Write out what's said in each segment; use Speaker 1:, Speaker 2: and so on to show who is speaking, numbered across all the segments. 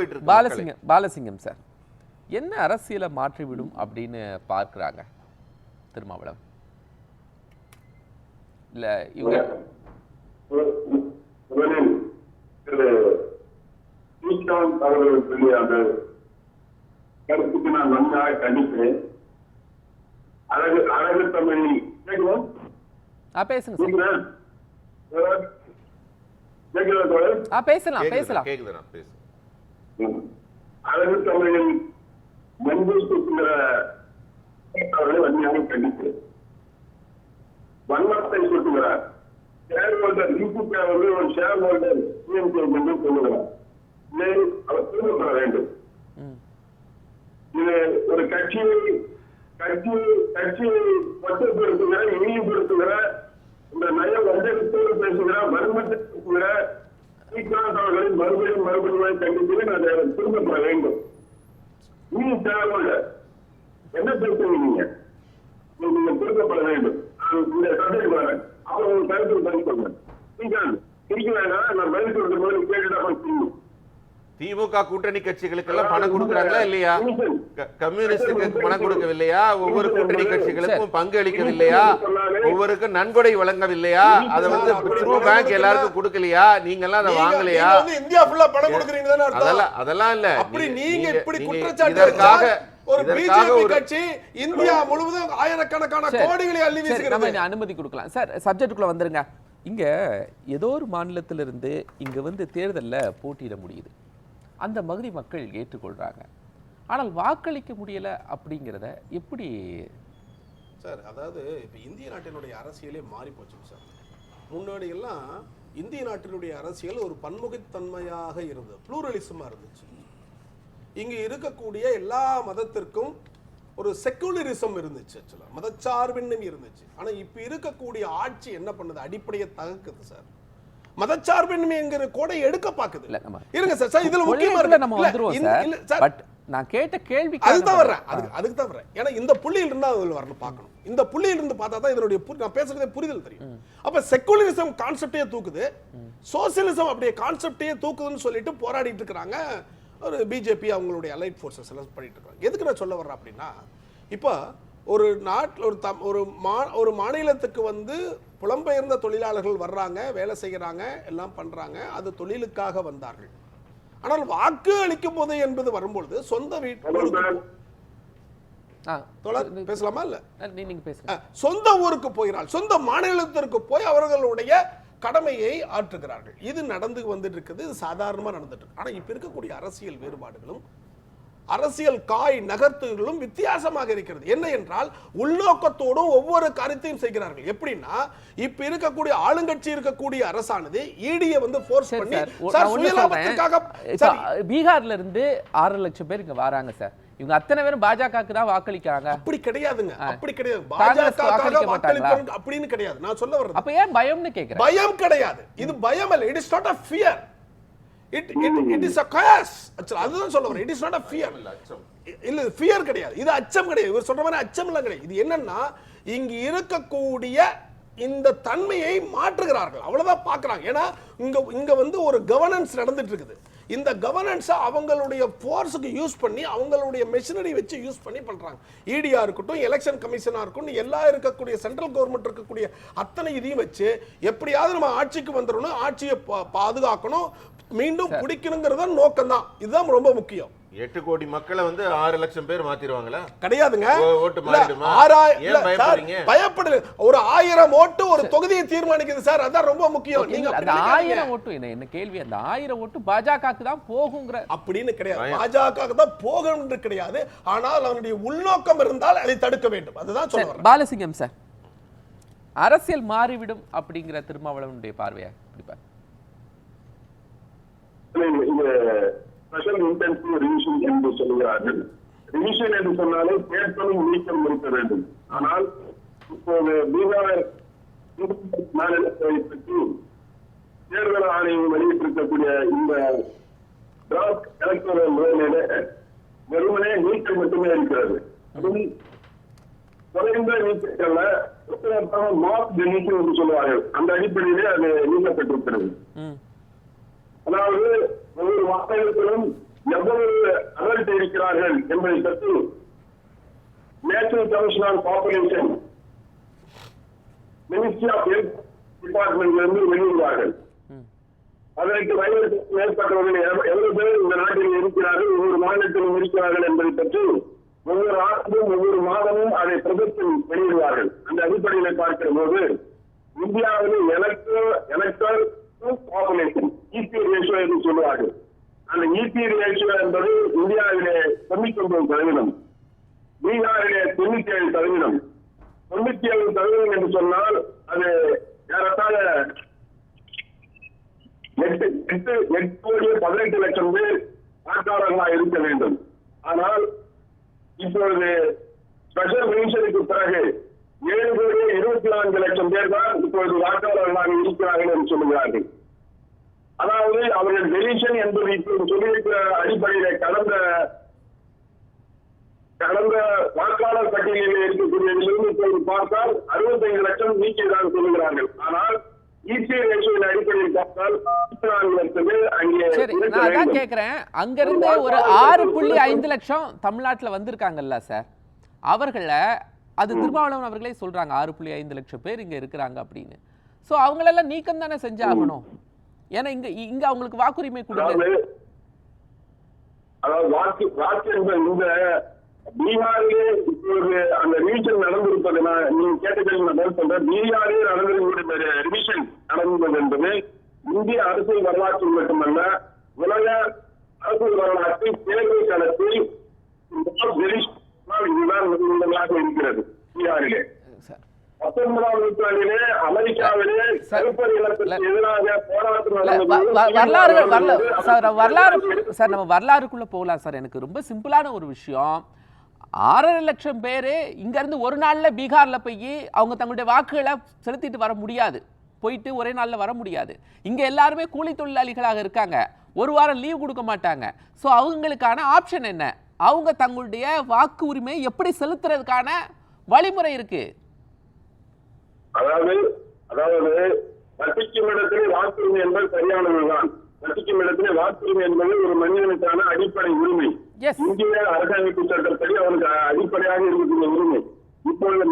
Speaker 1: போயிட்டு இருக்கு.
Speaker 2: பாலசிங்கம் சார், என்ன அரசியலை மாற்றிவிடும் அப்படின்னு பார்க்கிறாங்க திருமாவளவன்? இல்ல இவங்க
Speaker 3: அவர்கள் அந்த கருத்துக்கு நான் நன்றாக கண்டிக்கிறேன். அழகு தமிழ்
Speaker 2: பேசுங்க பேசலாம்.
Speaker 3: அழகு தமிழில் மஞ்சள் சுற்றுகிற அவர்களை வன்மையாக கண்டிக்கிறேன். வன்மத்தை சுட்டுகிறார். ஷேர் ஹோல்டர் திமுக அவர்கள் ஒரு ஷேர் ஹோல்டர் என்று சொல்லுகிறார். இதை அவர் திரும்பப்பட வேண்டும். இது ஒரு கட்சியை மட்டுப்படுத்துகிற, இழிவுபடுத்துகிற, இந்த நய வஞ்சகத்தோடு பேசுகிற, வன்மத்தை பேசுகிற அவர்களின் மறுபடியும் கண்டித்து அதை திரும்பப்பட வேண்டும். நீங்க தேவையில்லை, என்ன பேசுறீங்க? நீங்க திரும்பப்பட வேண்டும். இந்த சப்ஜெக்ட் வரேன், அப்புறம் உங்க கருத்து பதில் சொல்றேன். நீங்க திரிக்க வேணாம், நான் பதில் சொல்ற போது கேட்டுட்டா.
Speaker 1: திமுக கூட்டணி கட்சிகளுக்கு எல்லாம் பணம் கொடுக்கறாங்களா இல்லையா? கம்யூனிஸ்டுக்கு பணம் கொடுக்கவில்லையா? ஒவ்வொரு கூட்டணி கட்சிகளுக்கும் பங்கு அளிக்கவில்லையா? ஒவ்வொருக்கும் நன்கொடை வழங்கவில்லையா? அதை வந்து த்ரூ பேங்க் எல்லாருக்கும் கொடுக்கலையா? நீங்க எல்லாம் அதை வாங்கலையா?
Speaker 4: இந்தியா ஃபுல்லா பணம் கொடுக்கறீங்க தானே அர்த்தம்?
Speaker 1: அதெல்லாம் இல்ல.
Speaker 4: அப்படி நீங்க இப்படி குற்றச்சாட்டு ஒரு பிஜேபி கட்சி இந்தியா முழுவதும் ஆயிரக்கணக்கான கோடிகளை அள்ளி வீசுகிறது.
Speaker 2: நம்ம அனுமதி கொடுக்கலாம் சார். சப்ஜெக்ட்டுக்குள்ள வந்துருங்க. இங்க ஏதோ ஒரு மாநிலத்திலிருந்து இங்க வந்து தேர்தல்ல போட்டியிட முடியுது, அந்த பகுதி மக்கள் ஏற்றுக்கொள்றாங்க. ஆனால் வாக்களிக்க முடியல அப்படிங்கிறத எப்படி
Speaker 4: சார்? அதாவது இப்ப இந்திய நாட்டினுடைய அரசியலே மாறி போச்சு சார். முன்னாடி எல்லாம் இந்திய நாட்டினுடைய அரசியல் ஒரு பன்முகத்தன்மையாக இருந்தது, ப்ளூரலிசமா இருந்துச்சு. இங்க இருக்கக்கூடிய எல்லா மதத்திற்கும் ஒரு செக்குலரிசம் இருந்துச்சு, மதச்சார்பின்மை இருந்துச்சு. ஆனா இப்ப இருக்கக்கூடிய ஆட்சி என்ன பண்ணுது? அடிப்படையை தகர்க்குது சார். மதச்சார்பின்மை என்கிற கோடை எடுக்க பாக்குது. இருங்க சார், இதுல முக்கியமா
Speaker 2: நம்ம வந்துருவோம் சார். பட் நான் கேட்ட கேள்வி
Speaker 4: அதுதான் வர்றேன். ஏன்னா இந்த புள்ளியில இருந்தா அதுல வரணும் பார்க்கணும். இந்த புள்ளியில இருந்து பார்த்தா தான் இதனுடைய நான் பேசுறதே புரிதல் தெரியும். அப்ப செக்குலரிசம் கான்செப்டே தூக்குது, சோசியலிசம் அப்படியே கான்செப்டே தூக்குதுன்னு சொல்லிட்டு போராடிட்டு இருக்காங்க ஒரு பிஜேபி, அவங்களுடைய அலைட் ஃபோர்ஸஸ் எல்லாம் பண்ணிட்டு இருக்காங்க. எதுக்கு நான் சொல்ல வர்றேன் அப்படின்னா, இப்போ ஒரு நாட்டில் ஒரு மாநிலத்துக்கு வந்து புலம்பெயர்ந்த தொழிலாளர்கள் வர்றாங்க, வேலை செய்கிறாங்க, எல்லாம் பண்றாங்க, அது தொழிலுக்காக வந்தார்கள். ஆனால் வாக்கு அளிக்கும் போது என்பது வரும்பொழுது சொந்த வீட்டு பேசலாமா இல்ல
Speaker 2: நீங்க பேசுங்க.
Speaker 4: சொந்த ஊருக்கு போகிறார்கள், சொந்த மாநிலத்திற்கு போய் அவர்களுடைய கடமையை ஆற்றுகிறார்கள். இது நடந்து வந்துட்டு இருக்குது, இது சாதாரணமா நடந்துட்டு இருக்கு. ஆனா இப்ப இருக்கக்கூடிய அரசியல் வேறுபாடுகளும் அரசியல் காய் நகர்த்துகளும் வித்தியாசமாக இருக்கிறது. என்ன என்றால் உள்நோக்கத்தோடும் ஒவ்வொரு காரியத்தையும் செய்கிறார்கள். எப்படின்னா இப்ப இருக்கக்கூடிய ஆளுங்கட்சி இருக்கக்கூடிய அரசானது ஈடியை வந்து ஃபோர்ஸ் பண்ணி
Speaker 2: பீகார்ல இருந்து 6 லட்சம் பேர் இங்க வராங்க சார். இவங்க அத்தனை பேரும் பாஜகவுக்கு தான் வாக்களிக்கிறாங்க.
Speaker 4: அப்படி கிடையாதுங்க, அப்படி கிடையாது. பாஜக வாக்களிப்பாங்க அப்படின்னு கிடையாது. நான் சொல்ல வர்றது
Speaker 2: அப்ப ஏன் பயம்னு கேக்குறேன்.
Speaker 4: பயம் கிடையாது, இது பயம் அல்ல. It is not a fear. It is a chaos. அதுதான் சொல்ல வரேன். It is not a fear. இல்ல fear கிடையாது, இது அச்சம் கிடையாது. இவர் சொல்ற மாதிரி அச்சம் எல்லாம் கிடையாது. இது என்னன்னா இங்க இருக்கக்கூடிய இந்த தன்மையை மாற்றுகிறார்கள், அவ்வளவுதான் பாக்குறாங்க. ஏன்னா இங்க வந்து ஒரு கவர்னன்ஸ் நடந்துட்டு இருக்குது. இந்த கவர்னன்ஸை அவங்களுடைய ஃபோர்ஸுக்கு யூஸ் பண்ணி, அவங்களுடைய மெஷினரி வச்சு யூஸ் பண்ணி பண்றாங்க. இடியா இருக்கட்டும், எலெக்ஷன் கமிஷனா இருக்கட்டும், எல்லா இருக்கக்கூடிய சென்ட்ரல் கவர்மெண்ட் இருக்கக்கூடிய அத்தனை இதையும் வச்சு எப்படியாவது நம்ம ஆட்சிக்கு வந்துடணும், ஆட்சியை பாதுகாக்கணும், மீண்டும் பிடிக்கணுங்கிறத நோக்கம் தான். இதுதான் ரொம்ப முக்கியம்.
Speaker 1: 8 கோடி மக்களை வந்து 6 லட்சம் பேர் மாத்திடுவாங்களா?
Speaker 4: கிடையாதுங்க.
Speaker 1: ஓட்டு மாறிடுமா?
Speaker 4: பயப்படல. ஒரு 1000 ஓட்டு ஒரு தொகுதியை தீர்மானிக்குது சார், அதான் ரொம்ப முக்கியம்.
Speaker 2: நீங்க அந்த 1000 ஓட்டு என்ன கேள்வி? அந்த 1000 ஓட்டு பாஜகவுக்கு தான் போகுங்கிற
Speaker 4: அப்படின்னு கிடையாது, பாஜகவுக்கு தான் போகும்னு கிடையாது. ஆனால் அவனுடைய உள்நோக்கம் இருந்தால் அதை தடுக்க வேண்டும், அதுதான் சொல்றேன்.
Speaker 2: பாலசிங்கம் சார், அரசியல் மாறிவிடும் அப்படிங்கிற திருமாவளவனுடைய பார்வையா பிடிப்பார்?
Speaker 3: ஸ்பெஷல் இன்டென்சிவ் ரிவிஷன் என்று சொல்கிறார்கள். ரிவிஷன் என்று சொன்னாலே தேர்தலும் நீக்கம் இருக்க வேண்டும். ஆனால் இப்போது பீகார் மாநிலத்தை தேர்தல் ஆணையம் வெளியிட்டிருக்கக்கூடிய இந்த டிராப்ட் எலக்டோரல் ரோலில வெறுமனே நீக்கம் மட்டுமே இருக்கிறது. அதுவும் குறைந்த நீக்கங்கள்ல மார்க் டெலிஷன் என்று சொல்லுவார்கள், அந்த அடிப்படையிலே அது நீக்கப்பட்டிருக்கிறது. அதாவது ஒவ்வொரு மாநிலத்திலும் எவ்வளவு அலர்ட் இருக்கிறார்கள் என்பதை பற்றி national commission on population ministry of health டிபார்ட்மெண்ட்ல இருந்து வெளியிடுவார்கள். 18 வயதுக்கு மேற்பட்டவர்கள் எவ்வளவு பேர் இந்த நாட்டில் இருக்கிறார்கள், ஒவ்வொரு மாநிலத்திலும் இருக்கிறார்கள் என்பதை பற்றி ஒவ்வொரு ஆண்டும் ஒவ்வொரு மாதமும் அதை பிரதத்தில் வெளியிடுவார்கள். அந்த அடிப்படையில் பார்க்கிற போது இந்தியாவில் எலக்டர் பாப்புலேஷன் இபி ரேஷியோ என்று சொல்லுவார்கள். அந்த இபி ரேஷியோ என்பது இந்தியாவிலே 99%, பீகாரிலே 97%. 97% என்று சொன்னால் அது ஏறத்தாழ 8,18,00,000 பேர் வாக்காளர்களாக இருக்க வேண்டும். ஆனால் இப்பொழுது ஸ்பெஷல் மினிஸ்டருக்கு பிறகு 7,24,00,000 பேர் தான் இப்பொழுது வாக்காளர்களாக இருக்கிறார்கள் என்று சொல்லுகிறார்கள். அதாவது அவர்கள் டெலிஷன் என்பது இப்போது சொல்லியிருக்கிற அடிப்படையிலே கடந்த வாக்காளர் பட்டியலில் இருக்கக்கூடியதிலிருந்து இப்போது பார்த்தால் 65 லட்சம் நீக்கியதாக சொல்லுகிறார்கள். ஆனால் இபி ரேஷியோவின் அடிப்படையில் பார்த்தால் 34 லட்சம் பேர் அங்கே.
Speaker 2: சரி, நான் அதான் கேட்கிறேன், அங்கிருந்து ஒரு 6.5 லட்சம் தமிழ்நாட்டில் வந்திருக்காங்கல்ல சார், அவர்களை அது திருமாவளவன் அவர்களே சொல்றாங்க 6.5 லட்சம் பேர் இங்க இருக்கிறாங்க அப்படின்னு. சோ அவங்களெல்லாம் நீக்கம் தானே செஞ்சாகணும். ஏன்னா இங்க அவங்களுக்கு வாக்குரிமை கொடுங்க.
Speaker 3: அதாவது வாக்கு இந்த பீகாரிலே இப்பொழுது அந்த ரிவிஷன் நடந்திருப்பது, நீங்க கேட்டதை நான் பதில் சொல்றேன். பீகாரிலே நடந்திருக்கிற ரிவிஷன் நடந்தது என்பது இந்திய அரசியல் வரலாற்றில் மட்டுமல்ல, உலக அரசியல் வரலாற்றில் தேர்தல் களத்தில் இதுதான் முதலாக இருக்கிறது. பீகாரிலே 19ஆம் நூற்றாண்டிலே அமெரிக்காவிலே கருப்பர் இனத்திற்கு எதிராக போராட்டம்
Speaker 2: சார், நம்ம வரலாறுக்குள்ள போகலாம் சார். எனக்கு ரொம்ப சிம்பிளான ஒரு விஷயம், 6.5 லட்சம் பேரு இங்க இருந்து ஒரு நாள்ல பீகார்ல போய் அவங்க தங்களுடைய வாக்குகளை செலுத்திட்டு வர முடியாது, போயிட்டு ஒரே நாள்ல வர முடியாது. இங்க எல்லாருமே கூலி தொழிலாளிகளாக இருக்காங்க, ஒரு வாரம் லீவ் கொடுக்க மாட்டாங்க. ஸோ அவங்களுக்கான ஆப்ஷன் என்ன, அவங்க தங்களுடைய வாக்கு உரிமையை எப்படி செலுத்துறதுக்கான வழிமுறை இருக்கு.
Speaker 3: அதாவது வசிக்கும் இடத்திலே வாக்குரிமை என்பது சரியானதுதான். வசிக்கும் இடத்திலே வாக்குரிமை என்பது ஒரு மனிதனுக்கான அடிப்படை உரிமை. இந்திய அரசியலமைப்பு சட்டப்படி அவனுக்கு அடிப்படையாக இருக்கக்கூடிய உரிமை. இப்பொழுது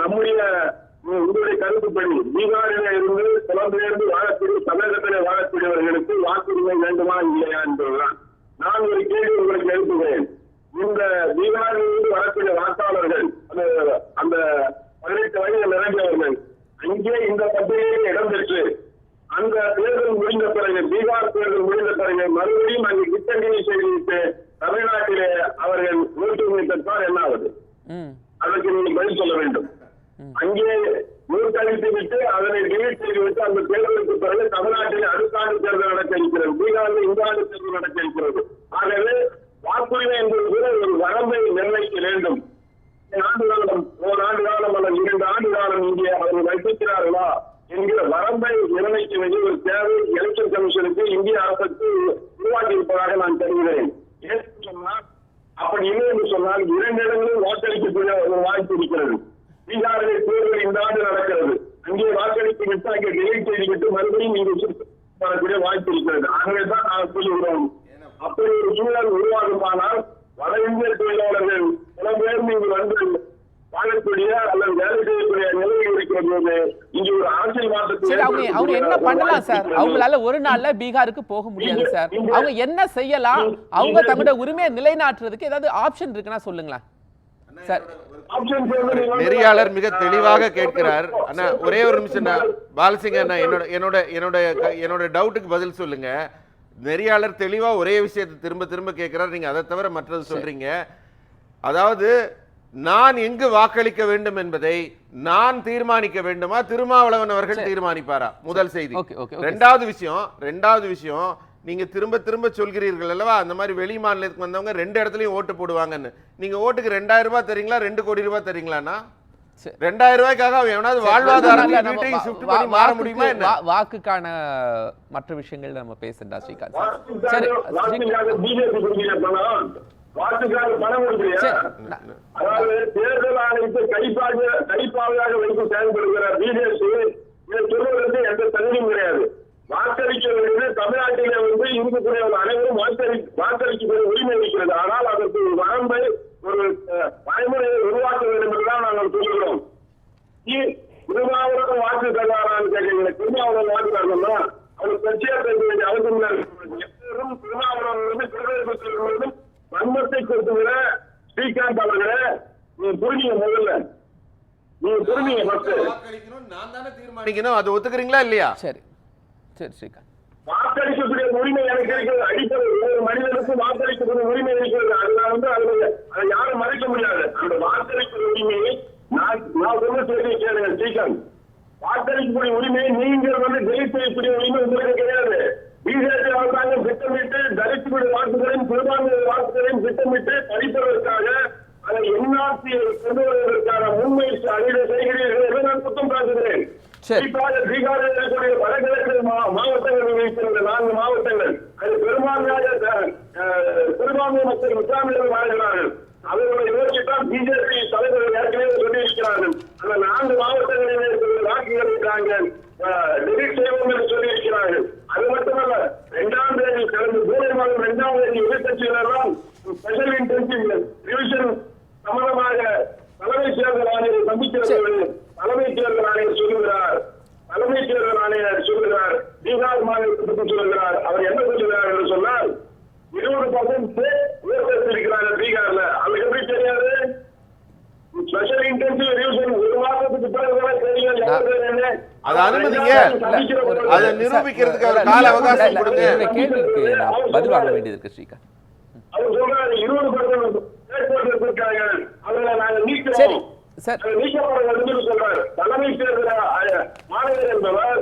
Speaker 3: உங்களுடைய கருத்துப்படி பீகாரிலே இருந்து புலம்பெயர்ந்து வாழக்கூடிய தமிழகத்திலே வாழக்கூடியவர்களுக்கு வாக்குரிமை வேண்டுமா இல்லையா என்பதுதான். நான் ஒரு கேள்வி உங்களுக்கு எழுப்புகிறேன். இந்த பீகாரிலிருந்து வரக்கூடிய வாக்காளர்கள் அந்த 18 வயது நிரம்பியவர்கள் அங்கே இந்த பட்டியலில் இடம்பெற்று அந்த தேர்தல் முடிந்த பிறகு, பீகார் தேர்தல் முடிந்த பிறகு மறுபடியும் அங்கே கிட்டங்கிணி செய்துவிட்டு தமிழ்நாட்டிலே அவர்கள் ஓட்டுரிமை பெற்றால் என்ன ஆகுது? அதற்கு நீங்கள் பதில் சொல்ல வேண்டும். அங்கே நூற்றளித்து விட்டு அதனை டிலீட் செய்துவிட்டு அந்த தேர்தலுக்கு பிறகு தமிழ்நாட்டிலே அடுத்த ஆண்டு தேர்தல் நடக்க இருக்கிறது, பீகாரில் இந்த ஆண்டு தேர்தல் நடக்க இருக்கிறது. ஆகவே வாக்குரிமை என்பது கூட ஒரு வரம்பை நிர்ணயிக்க வேண்டும். ஓராண்டு காலம் அல்லது 2 ஆண்டு காலம் இங்கே அவர்கள் வைத்திருக்கிறார்களா என்கிற வரம்பை நிர்ணயிக்க வேண்டிய ஒரு தேவை எலெக்ஷன் கமிஷனுக்கு இந்திய அரசுக்கு உருவாக்கி இருப்பதாக நான் கருதுகிறேன். ஏன் சொன்னால் அப்படி இல்லை என்று சொன்னால் 2 இடங்களில் வாக்களிக்கக்கூடிய ஒரு வாய்ப்பு இருக்கிறது. பீகாரில் தேர்தல் இந்த ஆண்டு நடக்கிறது, அங்கே வாக்களித்து விட்டு அங்கே டெலிட் செய்துவிட்டு மறுபடியும் இங்கு வரக்கூடிய வாய்ப்பு இருக்கிறது. ஆகவேதான் நான் சொல்லுகிறோம், அப்படி ஒரு சூழல் உருவாகுமானால் வட இந்திய தொழிலாளர்கள் புலம்பெயர்ந்து இங்கு வந்து வாழக்கூடிய அல்லது வேலை செய்யக்கூடிய நிலையில் இருக்கிற போது இங்கு ஒரு அரசியல் மாற்றத்தை
Speaker 2: அவங்க என்ன பண்ணலாம் சார்? அவங்களால ஒரு நாள்ல பீகாருக்கு போக முடியாது சார். அவங்க என்ன செய்யலாம்? அவங்க தங்களுடைய உரிமையை நிலைநாட்டுறதுக்கு ஏதாவது ஆப்ஷன் இருக்குன்னா சொல்லுங்களேன் சார்.
Speaker 1: நெறியாளர் மிக தெளிவாக கேட்கிறார். அண்ணா ஒரே ஒரு நிமிஷம் பாலசிங்க அண்ணா, என்னோட டவுட்டுக்கு பதில் சொல்லுங்க. நெறியாளர் தெளிவா ஒரே விஷயத்தை திரும்ப திரும்ப கேட்கிறார், நீங்க அதை தவிர மற்றது சொல்றீங்க. அதாவது நான் எங்கு வாக்களிக்க வேண்டும் என்பதை நான் தீர்மானிக்க வேண்டுமா, திருமாவளவன் அவர்கள் தீர்மானிப்பாரா? முதல் செய்தி. ரெண்டாவது விஷயம் நீங்க திரும்ப திரும்ப சொல்கிறீர்கள் அல்லவா, அந்த மாதிரி வெளி மாநிலத்துக்கு வந்தவங்க 2 இடத்துலயும் ஓட்டு போடுவாங்கன்னு. நீங்க ஓட்டுக்கு 2000 ரூபாய் தரீங்களா, 2 கோடி ரூபாய் தரீங்களாண்ணா? 2000 ரூபாய்க்காக எவனாவது வாழ்வாதாரத்தை ஷிஃப்ட் பண்ணி மாற முடியுமா என்ன?
Speaker 2: வாக்குக்கான மற்ற விஷயங்கள் நம்ம பேசண்டா ஸ்ரீகாந்த். சரி,
Speaker 3: வாக்குக்காக பணம் கொடுக்குறியா? அதாவது தேர்தல் ஆணையத்தை கைப்பாவையாக வைத்து செயல்படுகிற பிஜேபி இதை சொல்வதற்கு எந்த தகுதியும் கிடையாது. வாக்களிக்க வேண்டியது தமிழ்நாட்டிலே இருக்கக்கூடிய அனைவரும் வாக்களிக்க உரிமை இருக்கிறது. ஆனால் அதற்கு ஒரு வரம்பை, ஒரு வரைமுறையை உருவாக்க வேண்டும் என்றுதான் நாங்கள் சொல்லுகிறோம். திருமாவளவன் வாக்கு தருவாரான்னு கேட்கிறீங்க. திருமாவளவன் வாக்கு தரணும்னா அவருக்கு கட்சியா பேச வேண்டிய அவசியம் இல்லை. எப்போதும் திருமாவளவன் வன்மத்தை கொடுத்துகிற ஸ்ரீகாந்த் அவர்களே, நீங்க புரிஞ்சுங்க. முதல்ல நீங்க புரிஞ்சுங்க.
Speaker 1: நான் தானே தீர்மானிக்கணும். அது ஒத்துக்கிறீங்களா இல்லையா?
Speaker 2: சரி சரி ஸ்ரீகாந்த்,
Speaker 3: வாக்களிக்கக்கூடிய உரிமை எனக்கு இருக்கிறது. அடிப்படை ஒரு மனிதனுக்கு வாக்களிக்கக்கூடிய உரிமை இருக்கிறது. அதுல அதை யாரும் மறைக்க முடியாது. அந்த வாக்களிக்கிற உரிமையை நான் சொல்ல சொல்லி கேளுங்க ஸ்ரீகாந்த். வாக்களிக்கக்கூடிய உரிமையை நீங்கள் டெலிட் செய்யக்கூடிய உரிமை உங்களுக்கு கிடையாது. பிஜேபி அரசாங்கம் திட்டமிட்டு தலித்துடைய வாக்குகளையும் சிறுபான்மையுடைய வாக்குகளையும் திட்டமிட்டு பறிப்பதற்காக அதை என்ஆர்சியை கொண்டு வருவதற்கான முன்மை அணியை செய்கிறீர்கள் என்று நான் குற்றம் சாட்டுகிறேன். குறிப்பாக பீகாரில் இருக்கக்கூடிய வடகிழக்கு மாவட்டங்கள் இருக்கிற 4 மாவட்டங்கள், அது பெரும்பான்மையாக சிறுபான்மை மக்கள் இஸ்லாமியர்கள் வாழ்கிறார்கள். அவர்களை நோக்கித்தான் பிஜேபி தலைவர்கள் ஏற்கனவே சொல்லியிருக்கிறார்கள். அந்த 4 மாவட்டங்களில் இருக்கிற வாக்குகளை நாங்கள் டெலிட் செய்வோம் என்று சொல்லியிருக்கிறார்கள். அது மட்டுமல்ல, 2ஆம் தேதி கடந்த ஜூலை மாதம் 2ஆம் தேதி எதிர்கட்சியினரெல்லாம் ஸ்பெஷல் இன்டென்சிவ் ரிவிஷன் சம்பந்தமாக தலைமை தேர்தல் ஆணையரை சந்திக்கிறது. தலைமை தேர்தல் ஆணையர் சொல்லுகிறார் பீகார் மாநிலத்தை பற்றி சொல்லுகிறார். அவர் என்ன சொல்லுகிறார் என்று சொன்னால் 20% இருக்கிறாங்க பீகார்ல. அவருக்கு எப்படி தெரியாது? ஸ்பெஷல் இன்டென்சிவ் ரிவிஷன் 1 மாதத்துக்கு பிறகு தெரியும்.
Speaker 1: அதை அனுமதிங்க. அதை நிரூபிக்கிறதுக்கு அவர் கால அவகாசம் கொடுங்க.
Speaker 2: கேள்விக்கு பதில் வாங்க வேண்டியது இருக்கு ஸ்ரீகாந்த்.
Speaker 3: அவர் சொல்றாரு 20% இருக்காங்க, அவங்களை நாங்கள் நீக்கிறோம். தலைமை தேர்தல் மாநிலம் என்பவர்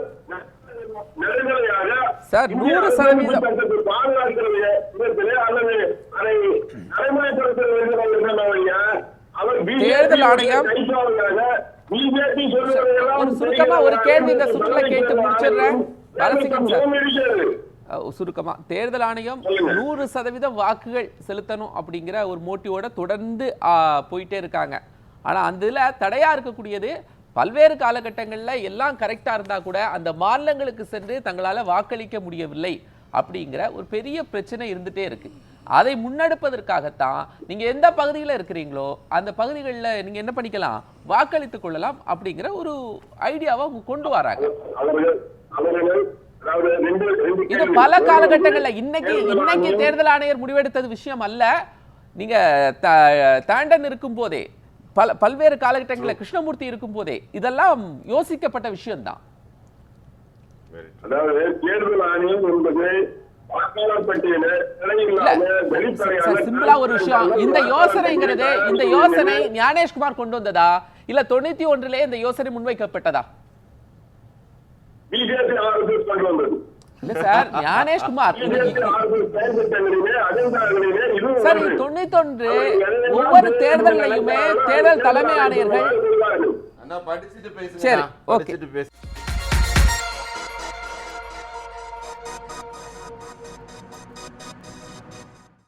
Speaker 3: நெடுநிலையாக
Speaker 2: சார் 100%
Speaker 3: பாதுகாக்கிறது விதத்திலே அல்லது அதை நடைமுறைப்படுத்த வேண்டும். அவர்
Speaker 2: தேர்தல் ஆணையம்
Speaker 3: பிஜேபி சொல்லுவதையெல்லாம்
Speaker 2: சுருக்கமா ஒரு கேள்வி இந்த சுற்றுல கேட்டு முடிச்சிடுறேன். பாலசிங்கம் சார், சுருக்கமா தேர்தல் ஆணையம் 100% வாக்குகள் செலுத்தணும் அப்படிங்கிற ஒரு மோட்டிவோட தொடர்ந்து போயிட்டே இருக்காங்க. ஆனா அந்த இதுல தடையா இருக்கக்கூடியது பல்வேறு காலகட்டங்களில் எல்லாம் கரெக்டா இருந்தா கூட அந்த மாநிலங்களுக்கு சென்று தங்களால வாக்களிக்க முடியவில்லை அப்படிங்கிற ஒரு பெரிய பிரச்சனை இருந்துட்டே இருக்கு. அதை முன்னெடுப்பதற்காகத்தான் நீங்க எந்த பகுதியில் இருக்கிறீங்களோ அந்த பகுதிகளில் நீங்க என்ன பண்ணிக்கலாம், வாக்களித்துக் கொள்ளலாம் அப்படிங்கிற ஒரு ஐடியாவை அவங்க கொண்டு வராங்க. இது பல காலகட்டங்கள்ல இன்னைக்கு தேர்தல் ஆணையர் முடிவெடுத்தது விஷயம் அல்ல. நீங்க தாண்டன் இருக்கும் போதே பல்வேறு காலகட்டங்களில் கிருஷ்ணமூர்த்தி இருக்கும் போதே இதெல்லாம் யோசிக்கப்பட்ட விஷயம் தான்.
Speaker 3: அதாவது தேர்தல் ஆணையம் என்பது
Speaker 2: சிம்பிளா ஒரு விஷயம், இந்த யோசனை ஞானேஷ்குமார் கொண்டு வந்ததா இல்ல 91 இந்த யோசனை முன்வைக்கப்பட்டதா? இல்ல சார், ஞானேஷ்குமார் சார் 91 ஒவ்வொரு தேர்தலையுமே தேர்தல் தலைமை ஆணையர்கள்
Speaker 1: படிச்சுட்டு
Speaker 2: சரி ஓகே.